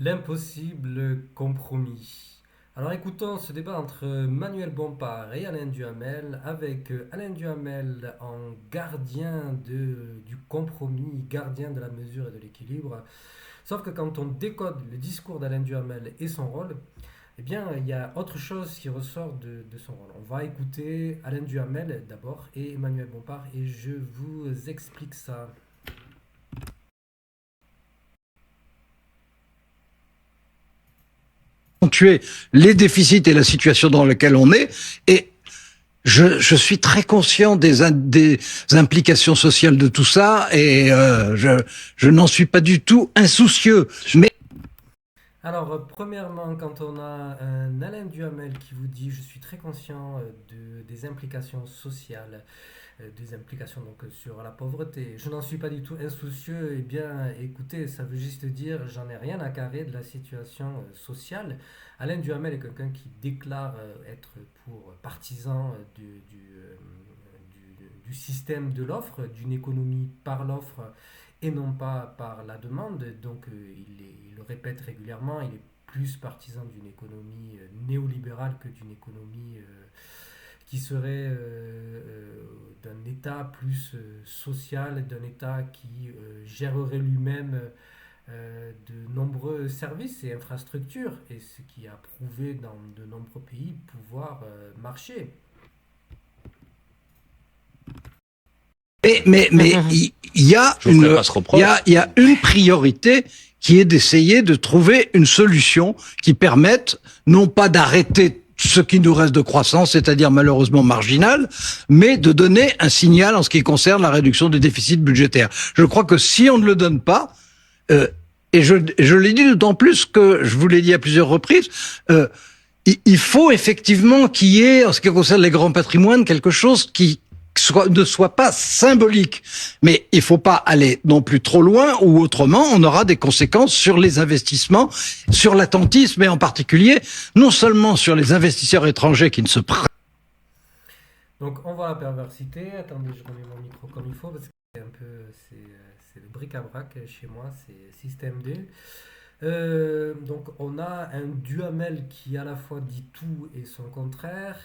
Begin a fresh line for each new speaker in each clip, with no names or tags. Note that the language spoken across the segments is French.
L'impossible compromis. Alors écoutons ce débat entre Manuel Bompard et Alain Duhamel, avec Alain Duhamel en gardien du compromis, gardien de la mesure et de l'équilibre. Sauf que quand on décode le discours d'Alain Duhamel et son rôle, eh bien il y a autre chose qui ressort de son rôle. On va écouter Alain Duhamel d'abord et Emmanuel Bompard et je vous explique ça.
Tuer les déficits et la situation dans laquelle on est. Et je suis très conscient des implications sociales de tout ça et je n'en suis pas du tout insoucieux. Mais
Alors, premièrement, quand on a un Alain Duhamel qui vous dit je suis très conscient des implications sociales, des implications donc sur la pauvreté, je n'en suis pas du tout insoucieux, eh bien écoutez, ça veut juste dire j'en ai rien à carrer de la situation sociale. Alain Duhamel est quelqu'un qui déclare être pour partisan du système de l'offre, d'une économie par l'offre et non pas par la demande. Donc il le répète régulièrement, il est plus partisan d'une économie néolibérale que d'une économie qui serait d'un État plus social, d'un État qui gérerait lui-même de nombreux services et infrastructures, et ce qui a prouvé dans de nombreux pays pouvoir marcher.
mais il y a
Je vous ferai pas ce reproche.
il y a une priorité qui est d'essayer de trouver une solution qui permette non pas d'arrêter ce qui nous reste de croissance, c'est-à-dire malheureusement marginal, mais de donner un signal en ce qui concerne la réduction des déficits budgétaires. Je crois que si on ne le donne pas, euh, et je l'ai dit d'autant plus que je vous l'ai dit à plusieurs reprises, il faut effectivement qu'il y ait, en ce qui concerne les grands patrimoines, quelque chose qui ne soit pas symbolique. Mais il ne faut pas aller non plus trop loin, ou autrement, on aura des conséquences sur les investissements, sur l'attentisme, et en particulier, non seulement sur les investisseurs étrangers qui ne se prêtent.
Donc on voit la perversité. Attendez, je remets mon micro comme il faut parce que c'est un peu, c'est le bric-à-brac chez moi, c'est système D. Donc on a un Duhamel qui à la fois dit tout et son contraire.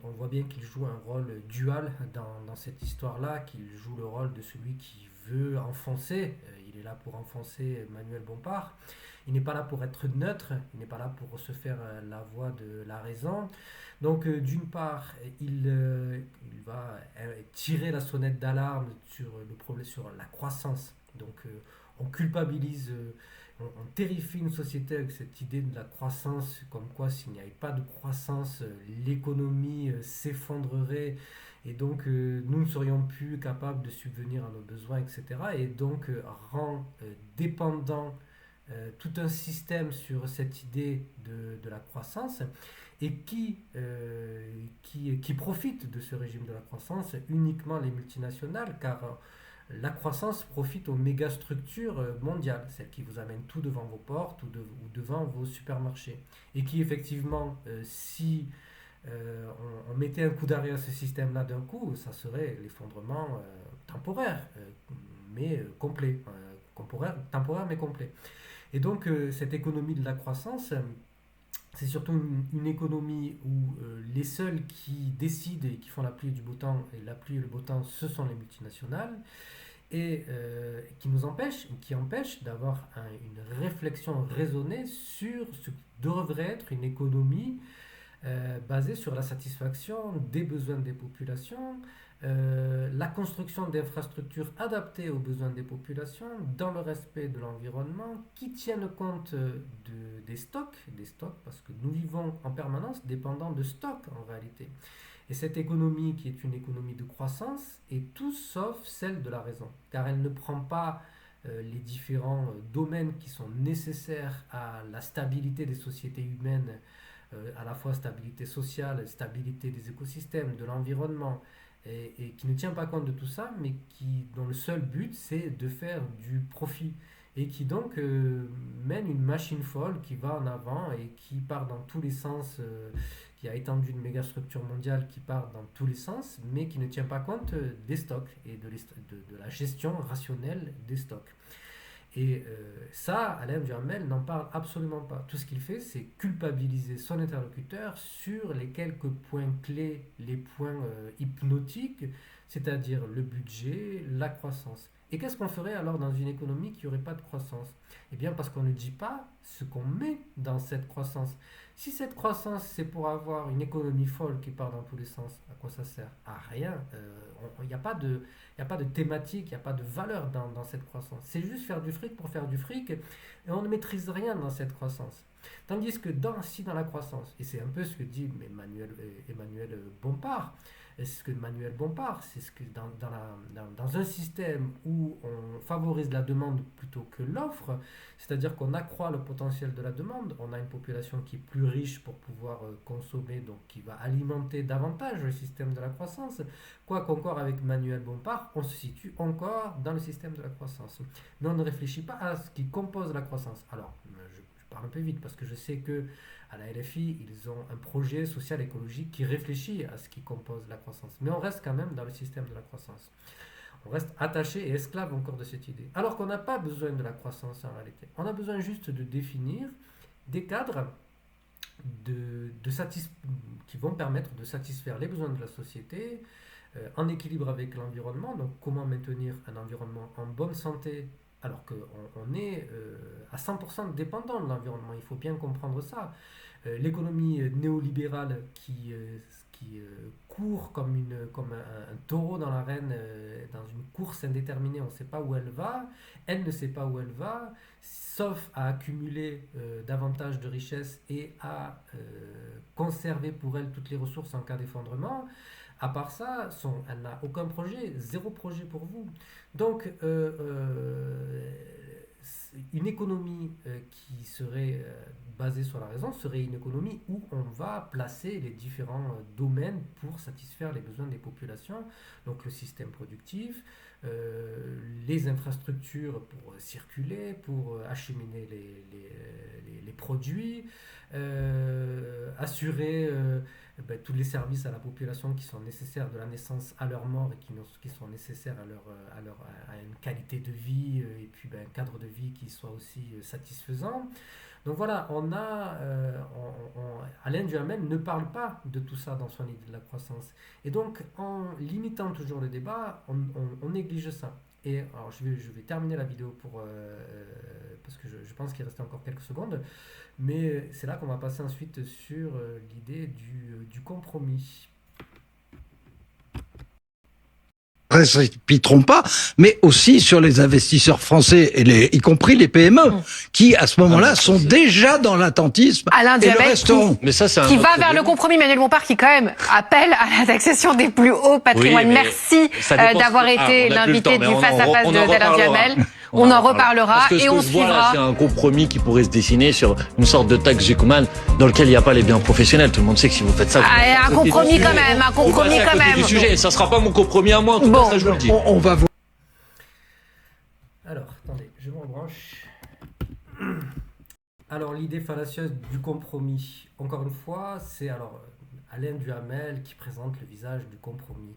On voit bien qu'il joue un rôle dual dans cette histoire-là, qu'il joue le rôle de celui qui veut enfoncer. Il est là pour enfoncer Manuel Bompard. Il n'est pas là pour être neutre, il n'est pas là pour se faire la voix de la raison. Donc d'une part, il va tirer la sonnette d'alarme sur le problème, sur la croissance. Donc on culpabilise on terrifie une société avec cette idée de la croissance, comme quoi s'il n'y avait pas de croissance, l'économie s'effondrerait et donc nous ne serions plus capables de subvenir à nos besoins, etc. Et donc rend dépendant tout un système sur cette idée de la croissance et qui profite de ce régime de la croissance uniquement les multinationales, car la croissance profite aux méga structures mondiales, celles qui vous amènent tout devant vos portes ou devant vos supermarchés. Et qui effectivement, si on mettait un coup d'arrêt à ce système-là d'un coup, ça serait l'effondrement temporaire, mais complet. Temporaire mais complet. Et donc cette économie de la croissance, c'est surtout une économie où les seuls qui décident et qui font la pluie et du beau temps, et la pluie et le beau temps, ce sont les multinationales et qui empêche d'avoir une réflexion raisonnée sur ce que devrait être une économie basée sur la satisfaction des besoins des populations, la construction d'infrastructures adaptées aux besoins des populations, dans le respect de l'environnement, qui tiennent compte des stocks, parce que nous vivons en permanence dépendant de stocks en réalité. Et cette économie, qui est une économie de croissance, est tout sauf celle de la raison, car elle ne prend pas les différents domaines qui sont nécessaires à la stabilité des sociétés humaines, à la fois stabilité sociale, stabilité des écosystèmes, de l'environnement, et qui ne tient pas compte de tout ça, mais dont le seul but c'est de faire du profit et qui donc mène une machine folle qui va en avant et qui part dans tous les sens, qui a étendu une méga structure mondiale qui part dans tous les sens, mais qui ne tient pas compte des stocks et de la gestion rationnelle des stocks. Et ça, Alain Duhamel n'en parle absolument pas. Tout ce qu'il fait, c'est culpabiliser son interlocuteur sur les quelques points clés, les points hypnotiques, c'est-à-dire le budget, la croissance. Et qu'est-ce qu'on ferait alors dans une économie qui n'aurait pas de croissance? Eh bien, parce qu'on ne dit pas ce qu'on met dans cette croissance. Si cette croissance, c'est pour avoir une économie folle qui part dans tous les sens, à quoi ça sert? À rien. Il n'y a pas de, il n'y a pas de thématique, il n'y a pas de valeur dans cette croissance. C'est juste faire du fric pour faire du fric et on ne maîtrise rien dans cette croissance. Tandis que dans la croissance, et c'est un peu ce que dit Emmanuel Bompard, c'est ce que Manuel Bompard, c'est ce que dans un système où on favorise la demande plutôt que l'offre, c'est-à-dire qu'on accroît le potentiel de la demande, on a une population qui est plus riche pour pouvoir consommer, donc qui va alimenter davantage le système de la croissance. Quoi qu'encore avec Manuel Bompard, on se situe encore dans le système de la croissance. Mais on ne réfléchit pas à ce qui compose la croissance. Alors, je parle un peu vite parce que je sais que à la LFI, ils ont un projet social écologique qui réfléchit à ce qui compose la croissance. Mais on reste quand même dans le système de la croissance. On reste attaché et esclave encore de cette idée. Alors qu'on n'a pas besoin de la croissance en réalité. On a besoin juste de définir des cadres qui vont permettre de satisfaire les besoins de la société en équilibre avec l'environnement. Donc comment maintenir un environnement en bonne santé alors qu'on est à 100% dépendant de l'environnement. Il faut bien comprendre ça. L'économie néolibérale qui court comme un taureau dans l'arène, dans une course indéterminée, on ne sait pas où elle ne sait pas où elle va, sauf à accumuler davantage de richesses et à conserver pour elle toutes les ressources en cas d'effondrement. À part ça, elle n'a aucun projet, zéro projet pour vous. Donc, une économie qui serait basée sur la raison serait une économie où on va placer les différents domaines pour satisfaire les besoins des populations, donc le système productif, les infrastructures pour circuler, pour acheminer les produits, assurer tous les services à la population qui sont nécessaires de la naissance à leur mort et qui sont nécessaires à une qualité de vie et puis un cadre de vie qui soit aussi satisfaisant. Donc voilà, Alain Duhamel ne parle pas de tout ça dans son idée de la croissance. Et donc, en limitant toujours le débat, on néglige ça. Et alors, je vais terminer la vidéo parce que je pense qu'il restait encore quelques secondes. Mais c'est là qu'on va passer ensuite sur l'idée du compromis.
Précipiteront pas, mais aussi sur les investisseurs français, y compris les PME, qui à ce moment-là sont déjà dans l'attentisme
Alain
et le
Duhamel
resteront.
Mais ça, qui va vers le compromis. Manuel Bompard qui quand même appelle à la taxation des plus hauts patrimoines. Oui, merci d'avoir été l'invité du face-à-face d'Alain Duhamel. On en reparlera et on suivra.
C'est un compromis qui pourrait se dessiner sur une sorte de taxe Zucman dans lequel il n'y a pas les biens professionnels. Tout le monde sait que si vous faites ça...
un compromis quand même, un compromis quand même.
Du sujet. Ça ne sera pas mon compromis à moi, en tout cas, ça je vous le dis.
On va voir.
Alors, attendez, je me rebranche. Alors, l'idée fallacieuse du compromis, encore une fois, c'est alors Alain Duhamel qui présente le visage du compromis.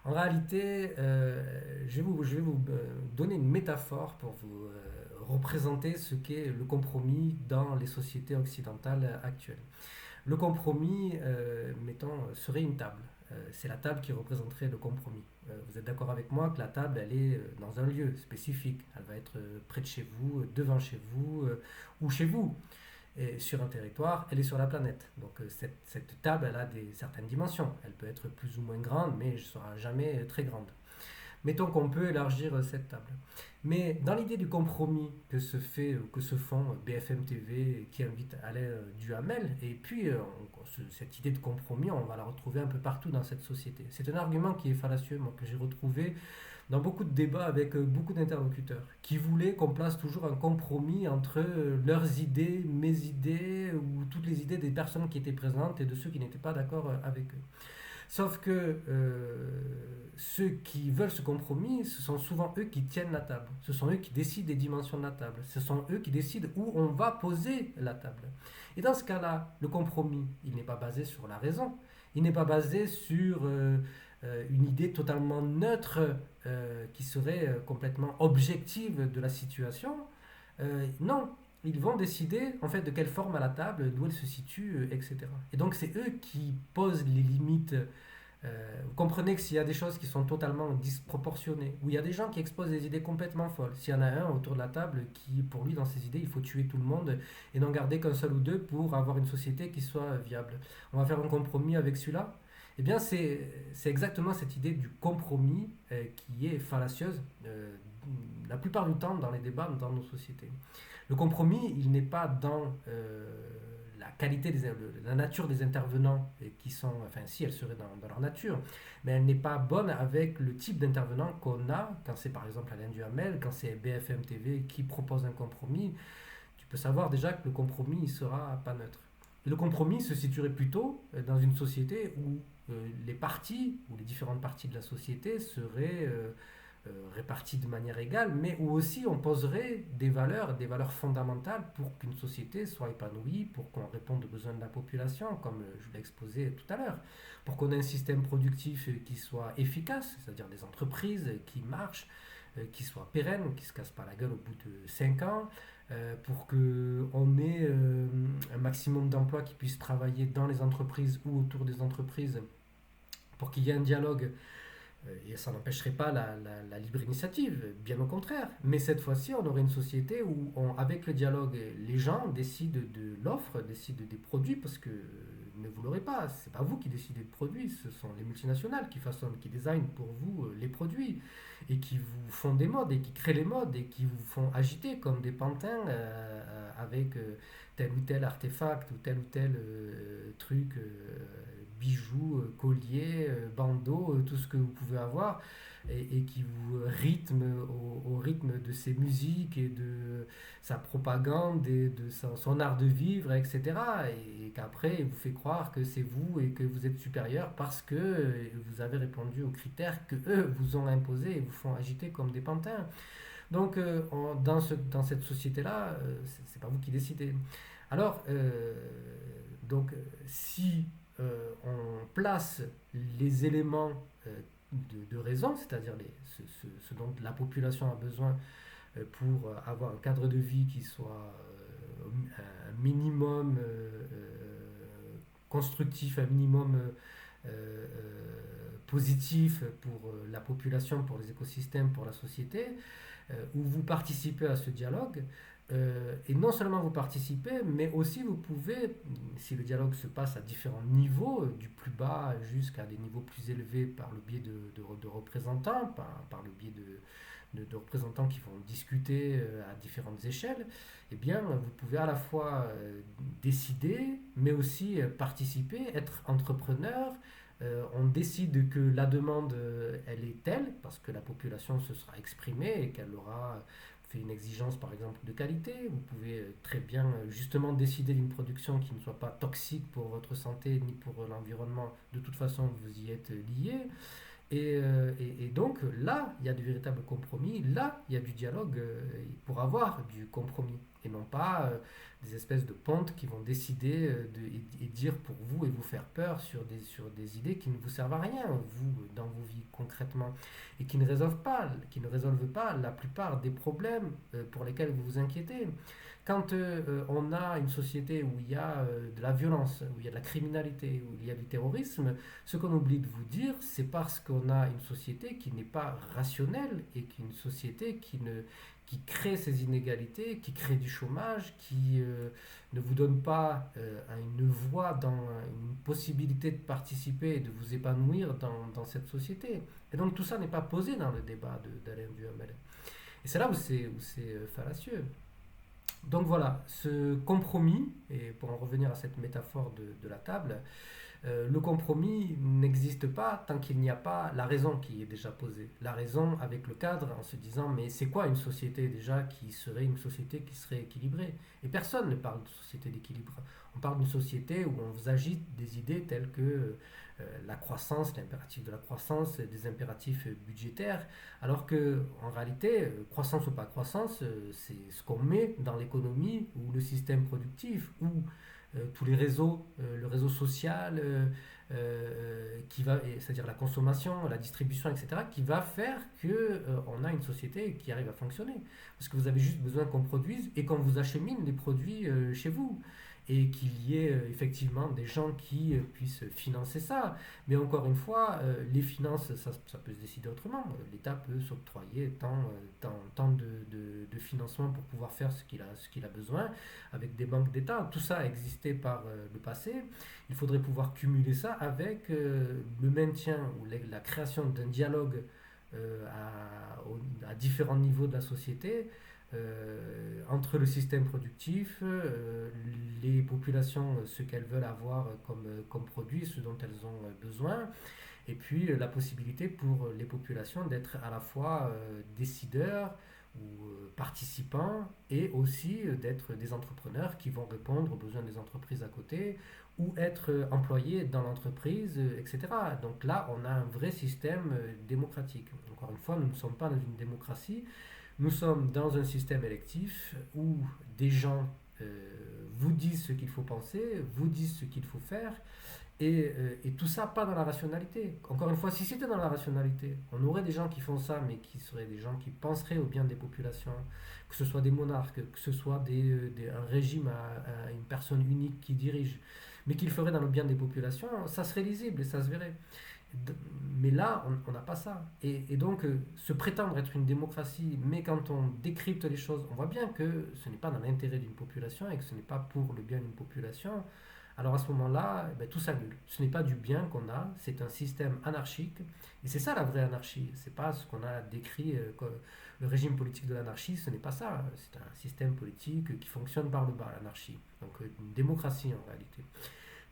En réalité, je vais vous donner une métaphore pour vous représenter ce qu'est le compromis dans les sociétés occidentales actuelles. Le compromis, mettons, serait une table. C'est la table qui représenterait le compromis. Vous êtes d'accord avec moi que la table, elle est dans un lieu spécifique. Elle va être près de chez vous, devant chez vous ou chez vous. Et sur un territoire, elle est sur la planète. Donc cette table, elle a certaines dimensions. Elle peut être plus ou moins grande, mais elle ne sera jamais très grande. Mettons qu'on peut élargir cette table. Mais dans l'idée du compromis que se font BFM TV, qui invite Alain Duhamel, et puis cette idée de compromis, on va la retrouver un peu partout dans cette société. C'est un argument qui est fallacieux, moi, que j'ai retrouvé dans beaucoup de débats avec beaucoup d'interlocuteurs, qui voulaient qu'on place toujours un compromis entre leurs idées, mes idées, ou toutes les idées des personnes qui étaient présentes et de ceux qui n'étaient pas d'accord avec eux. Sauf que ceux qui veulent ce compromis, ce sont souvent eux qui tiennent la table. Ce sont eux qui décident des dimensions de la table. Ce sont eux qui décident où on va poser la table. Et dans ce cas-là, le compromis, il n'est pas basé sur la raison. Il n'est pas basé sur une idée totalement neutre qui serait complètement objective de la situation. Non, ils vont décider en fait de quelle forme à la table, d'où elle se situe, etc. Et donc c'est eux qui posent les limites. Vous comprenez que s'il y a des choses qui sont totalement disproportionnées, où il y a des gens qui exposent des idées complètement folles, s'il y en a un autour de la table qui, pour lui, dans ses idées, il faut tuer tout le monde et n'en garder qu'un seul ou deux pour avoir une société qui soit viable. On va faire un compromis avec celui-là. Eh bien, c'est exactement cette idée du compromis qui est fallacieuse la plupart du temps dans les débats dans nos sociétés. Le compromis, il n'est pas dans la qualité, la nature des intervenants qui sont, enfin si, elle serait dans leur nature, mais elle n'est pas bonne avec le type d'intervenant qu'on a, quand c'est par exemple Alain Duhamel, quand c'est BFM TV qui propose un compromis, tu peux savoir déjà que le compromis ne sera pas neutre. Le compromis se situerait plutôt dans une société où les partis, ou les différentes parties de la société seraient réparties de manière égale, mais où aussi on poserait des valeurs fondamentales pour qu'une société soit épanouie, pour qu'on réponde aux besoins de la population, comme je l'ai exposé tout à l'heure, pour qu'on ait un système productif qui soit efficace, c'est-à-dire des entreprises qui marchent, qui soient pérennes, qui ne se cassent pas la gueule au bout de 5 ans, pour qu'on ait un maximum d'emplois qui puissent travailler dans les entreprises ou autour des entreprises, pour qu'il y ait un dialogue. Et ça n'empêcherait pas la libre initiative, bien au contraire. Mais cette fois-ci, on aurait une société où, avec le dialogue, les gens décident de l'offre, décident des produits, parce que ne vous l'aurez pas, c'est pas vous qui décidez de produits, ce sont les multinationales qui façonnent, qui designent pour vous les produits, et qui vous font des modes, et qui créent les modes, et qui vous font agiter comme des pantins avec tel ou tel artefact, ou tel truc, bijoux, colliers, bandeaux, tout ce que vous pouvez avoir, et qui vous rythme au rythme de ses musiques et de sa propagande et de son art de vivre, etc. Et qu'après, il vous fait croire que c'est vous et que vous êtes supérieur parce que vous avez répondu aux critères que eux vous ont imposés et vous font agiter comme des pantins. Donc, dans cette société-là, c'est pas vous qui décidez. Alors, si on place les éléments de raison, c'est-à-dire ce dont la population a besoin pour avoir un cadre de vie qui soit un minimum constructif, un minimum positif pour la population, pour les écosystèmes, pour la société, où vous participez à ce dialogue. Et non seulement vous participez, mais aussi vous pouvez, si le dialogue se passe à différents niveaux, du plus bas jusqu'à des niveaux plus élevés par le biais de représentants, par le biais de représentants qui vont discuter à différentes échelles, eh bien vous pouvez à la fois décider, mais aussi participer, être entrepreneur. On décide que la demande, elle est telle, parce que la population se sera exprimée et qu'elle aura fait une exigence par exemple de qualité. Vous pouvez très bien justement décider d'une production qui ne soit pas toxique pour votre santé ni pour l'environnement. De toute façon, vous y êtes lié. Et donc là, il y a de véritables compromis. Là, il y a du dialogue pour avoir du compromis. Et non pas des espèces de pontes qui vont décider et dire pour vous et vous faire peur sur des idées qui ne vous servent à rien, vous, dans vos vies concrètement, et qui ne résolvent pas la plupart des problèmes pour lesquels vous vous inquiétez. Quand on a une société où il y a de la violence, où il y a de la criminalité, où il y a du terrorisme, ce qu'on oublie de vous dire, c'est parce qu'on a une société qui n'est pas rationnelle et qui est une société qui crée ces inégalités, qui crée du chômage, qui ne vous donne pas une voix, une possibilité de participer et de vous épanouir dans cette société. Et donc tout ça n'est pas posé dans le débat d'Alain Duhamel. Et c'est là où c'est fallacieux. Donc voilà, ce compromis, et pour en revenir à cette métaphore de la table, le compromis n'existe pas tant qu'il n'y a pas la raison qui est déjà posée. La raison avec le cadre, en se disant mais c'est quoi une société déjà qui serait une société qui serait équilibrée? Et personne ne parle de société d'équilibre. On parle d'une société où on vous agite des idées telles que la croissance, l'impératif de la croissance, des impératifs budgétaires, alors que en réalité, croissance ou pas croissance, c'est ce qu'on met dans l'économie ou le système productif ou tous les réseaux, le réseau social, c'est-à-dire la consommation, la distribution, etc., qui va faire que on a une société qui arrive à fonctionner. Parce que vous avez juste besoin qu'on produise et qu'on vous achemine les produits chez vous et qu'il y ait effectivement des gens qui puissent financer ça. Mais encore une fois, les finances, ça peut se décider autrement. L'État peut s'octroyer tant de financement pour pouvoir faire ce qu'il a besoin avec des banques d'État. Tout ça a existé par le passé. Il faudrait pouvoir cumuler ça avec le maintien ou la création d'un dialogue à différents niveaux de la société, entre le système productif, les populations, ce qu'elles veulent avoir comme produit, ce dont elles ont besoin, et puis la possibilité pour les populations d'être à la fois décideurs ou participants et aussi d'être des entrepreneurs qui vont répondre aux besoins des entreprises à côté ou être employés dans l'entreprise, etc. Donc là, on a un vrai système démocratique. Encore une fois, nous ne sommes pas dans une démocratie, nous sommes dans un système électif où des gens vous disent ce qu'il faut penser, vous disent ce qu'il faut faire, et tout ça pas dans la rationalité. Encore une fois, si c'était dans la rationalité, on aurait des gens qui font ça, mais qui seraient des gens qui penseraient au bien des populations, que ce soit des monarques, que ce soit un régime à une personne unique qui dirige, mais qu'ils feraient dans le bien des populations, ça serait lisible et ça se verrait. Mais là, on n'a pas ça. Et donc, se prétendre être une démocratie, mais quand on décrypte les choses, on voit bien que ce n'est pas dans l'intérêt d'une population et que ce n'est pas pour le bien d'une population. Alors à ce moment-là, tout s'annule. Ce n'est pas du bien qu'on a, c'est un système anarchique. Et c'est ça la vraie anarchie. C'est pas ce qu'on a décrit comme le régime politique de l'anarchie, ce n'est pas ça. C'est un système politique qui fonctionne par le bas, l'anarchie. Donc une démocratie en réalité.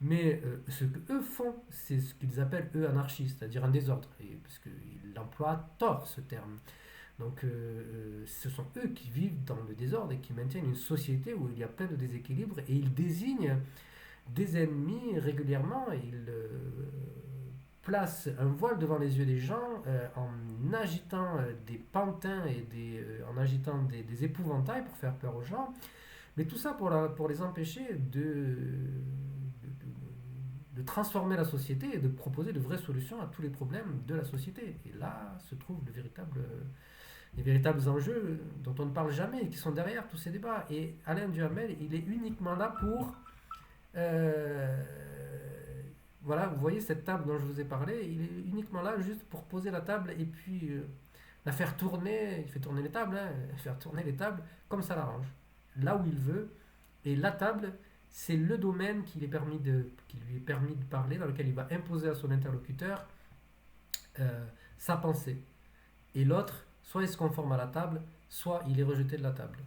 Mais ce qu'eux font, c'est ce qu'ils appellent, eux, anarchistes, c'est-à-dire un désordre, parce qu'ils emploient tort ce terme. Donc ce sont eux qui vivent dans le désordre et qui maintiennent une société où il y a plein de déséquilibres, et ils désignent des ennemis régulièrement, et ils placent un voile devant les yeux des gens en agitant des pantins et en agitant des épouvantails pour faire peur aux gens, mais tout ça pour les empêcher de transformer la société et de proposer de vraies solutions à tous les problèmes de la société. Et là se trouvent les véritables enjeux dont on ne parle jamais et qui sont derrière tous ces débats. Et Alain Duhamel, il est uniquement là pour... voilà, vous voyez cette table dont je vous ai parlé, il est uniquement là juste pour poser la table et puis la faire tourner. Il fait tourner les tables, faire tourner les tables comme ça l'arrange, là où il veut. Et la table, c'est le domaine qui lui est permis de parler, dans lequel il va imposer à son interlocuteur sa pensée. Et l'autre, soit il se conforme à la table, soit il est rejeté de la table.